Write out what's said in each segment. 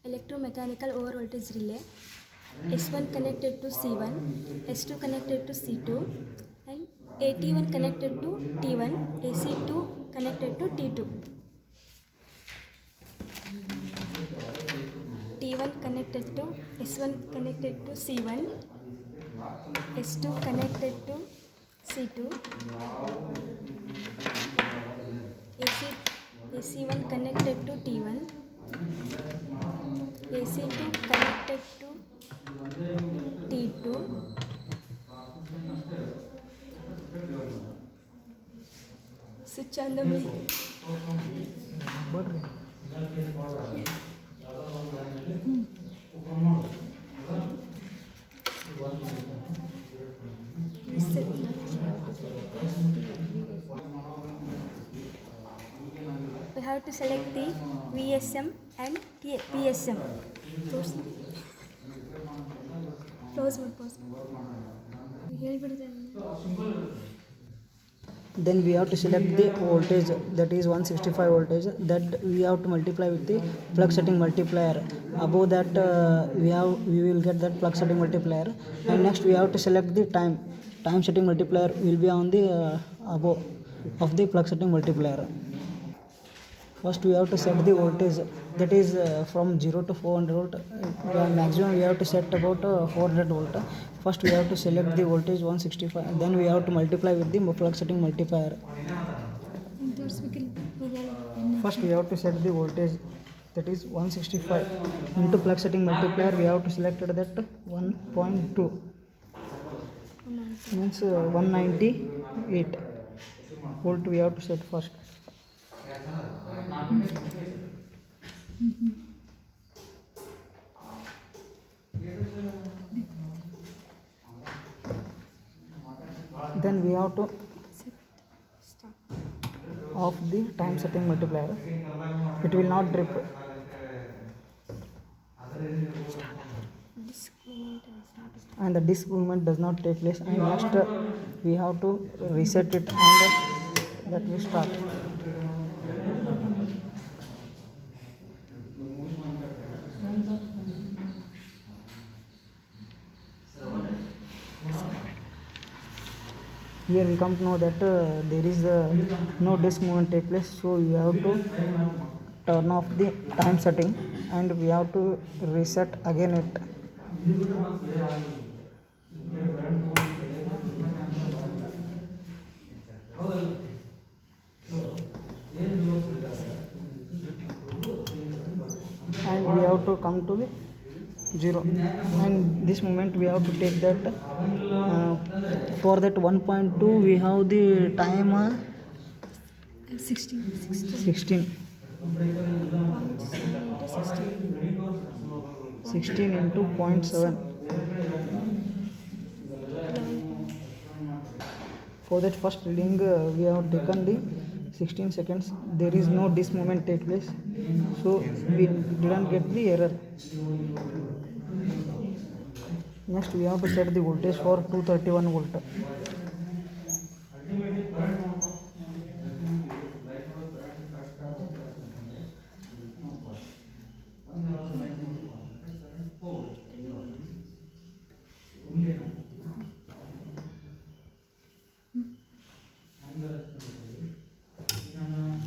electromechanical over voltage relay. S1 connected to C1, S2 connected to C2, and AT1 connected to T1, AC2 connected to T2. T1 connected to S1 connected to C1, S2 connected to C2, AC1 connected to T1, AC2 connected to T2, switch on the mic. We have to select the VSM and PSM. Pause. Then we have to select the voltage, that is 165 voltage, that we have to multiply with the plug setting multiplier. Above that we will get that plug setting multiplier. And next we have to select the time setting multiplier will be on the above of the plug setting multiplier. First we have to set the voltage, that is from 0 to 400 volt. Maximum we have to set about 400 volt. First we have to select the voltage 165, then we have to multiply with the plug setting multiplier. First we have to set the voltage, that is 165 into plug setting multiplier. We have to select that 1.2 means 198 volt we have to set first. Then we have to off the time setting multiplier. It will not drip. And the disk movement does not take place. And next we have to reset it, and that will start. Here we come to know that there is no disk movement take place, so we have to turn off the time setting and we have to reset again it. And we have to come to the 0, and this moment we have to take that for that 1.2 we have the time 16 into 0.7. For that first reading we have taken the 16 seconds. There is no disk movement take place, so we didn't get the error. Next we have to set the voltage for 231 volt.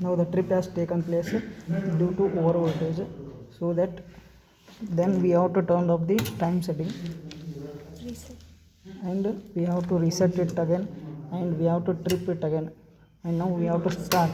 Now the trip has taken place due to over voltage, so that then we have to turn off the time setting. Reset. And we have to reset it again, and we have to trip it again, and now we have to start.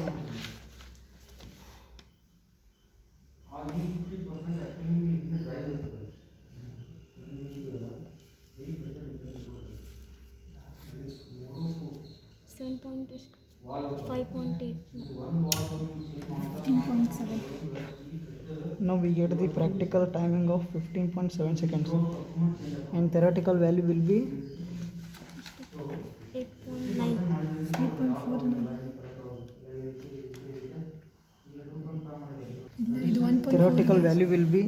Now we get the practical timing of 15.7 seconds, and theoretical value will be 8.9. Theoretical value will be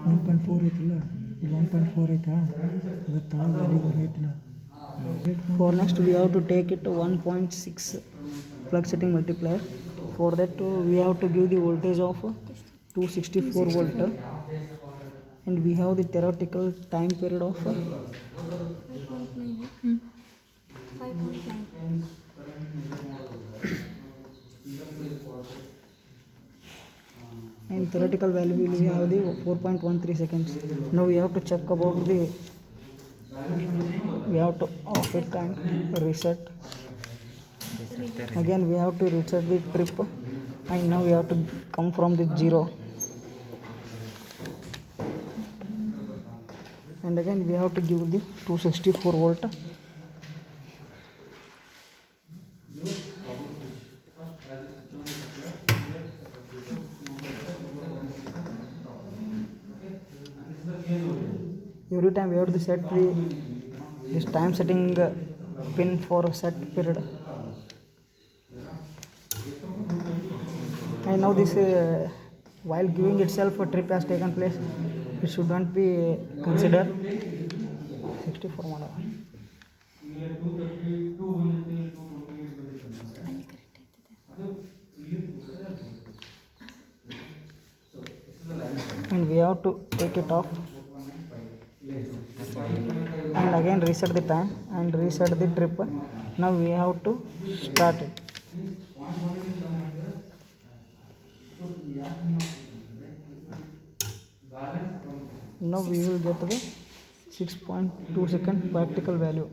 1.4 ಐತಲ್ಲ 1.4 ಐತಾ ಅದು ತಾಳ value ಐತಿಲ್ಲ For next we have to take it 1.6 plug setting multiplier. For that we have to give the voltage of 264 volt, and we have the theoretical time period of 5.9. 5.9. and theoretical value will have the 4.13 seconds. Now we have to check about the, we have to off it and reset. Again we have to reset the trip, and now we have to come from the 0, and again we have to give the 264 volt. Every time we have to set this time setting pin for a set period. And now this while giving itself a trip has taken place, it should not be considered 64 model. And we have to take it off and again reset the time and reset the trip. Now we have to start it. Now we will get the 6.2 second practical value.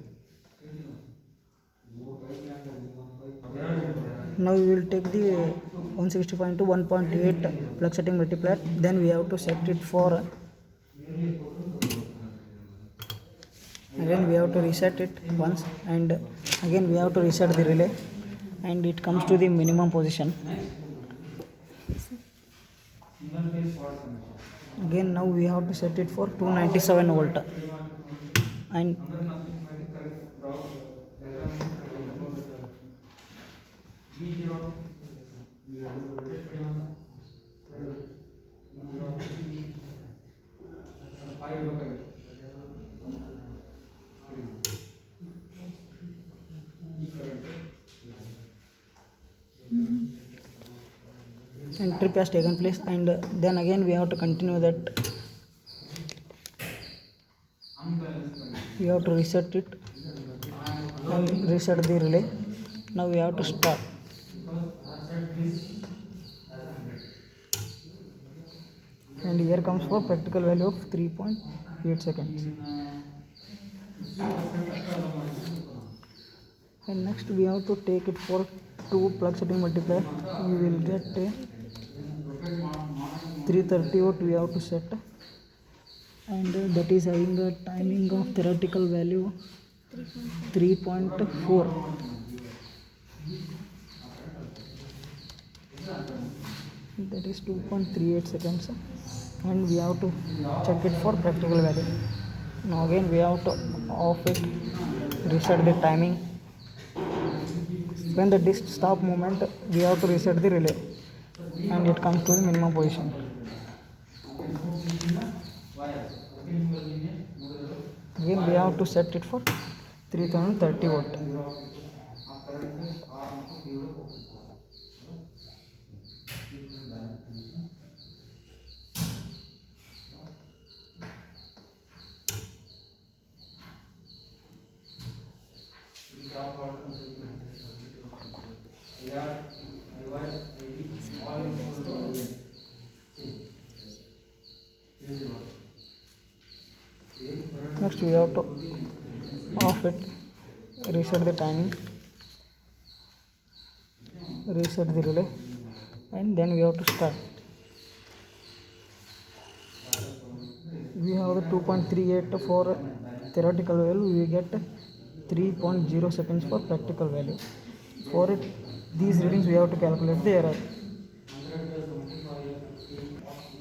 Now we will take the 160.2 1.8 plug setting multiplier. Then we have to set it for, again we have to reset it once, and again we have to reset the relay, and it comes to the minimum position. Again now we have to set it for 297 volt, and trip has taken place, and then again we have to continue that. We have to reset it and reset the relay. Now we have to start. And here comes for practical value of 3.8 seconds. And next we have to take it for 2 plug setting multiplier. We will get 330 volt we have to set, and that is having a timing of theoretical value 3.4. That is 2.38 seconds, and we have to check it for practical value. Now again we have to off it, reset the timing. When the disc stop movement, we have to reset the relay, and it comes to the minimum position. Again we have to set it for 3030 volt. Next we have to off it, reset the timing, reset the relay, and then we have to start. We have the 2.38 for theoretical value, we get 3.0 seconds for practical value. For it, these readings we have to calculate the error.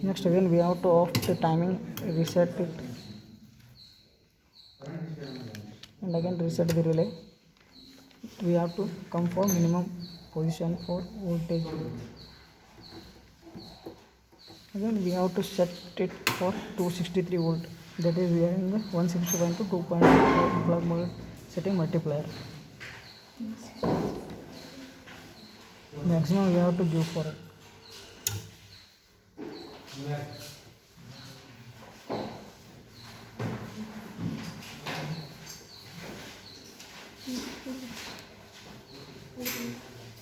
Next again we have to off the timing, reset it, and again reset the relay. We have to come for minimum position for voltage. Again we have to set it for 263 volt. That is we are in the 165 to 2.4 plug setting multiplier. Maximum we have to give for it.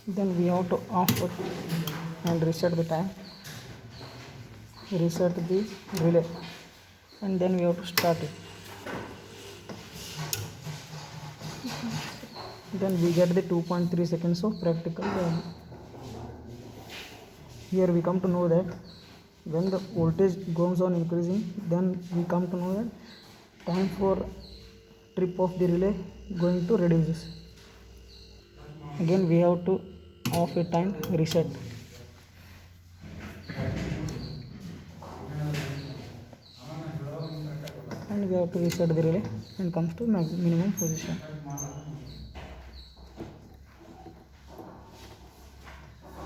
Then we have to off it and reset the time, reset the relay, and then we have to start it. Then we get the 2.3 seconds of practical. Here we come to know that when the voltage goes on increasing, then we come to know that time for trip of the relay going to reduces. Again we have to off it and reset. And we have to reset the relay and comes to minimum position.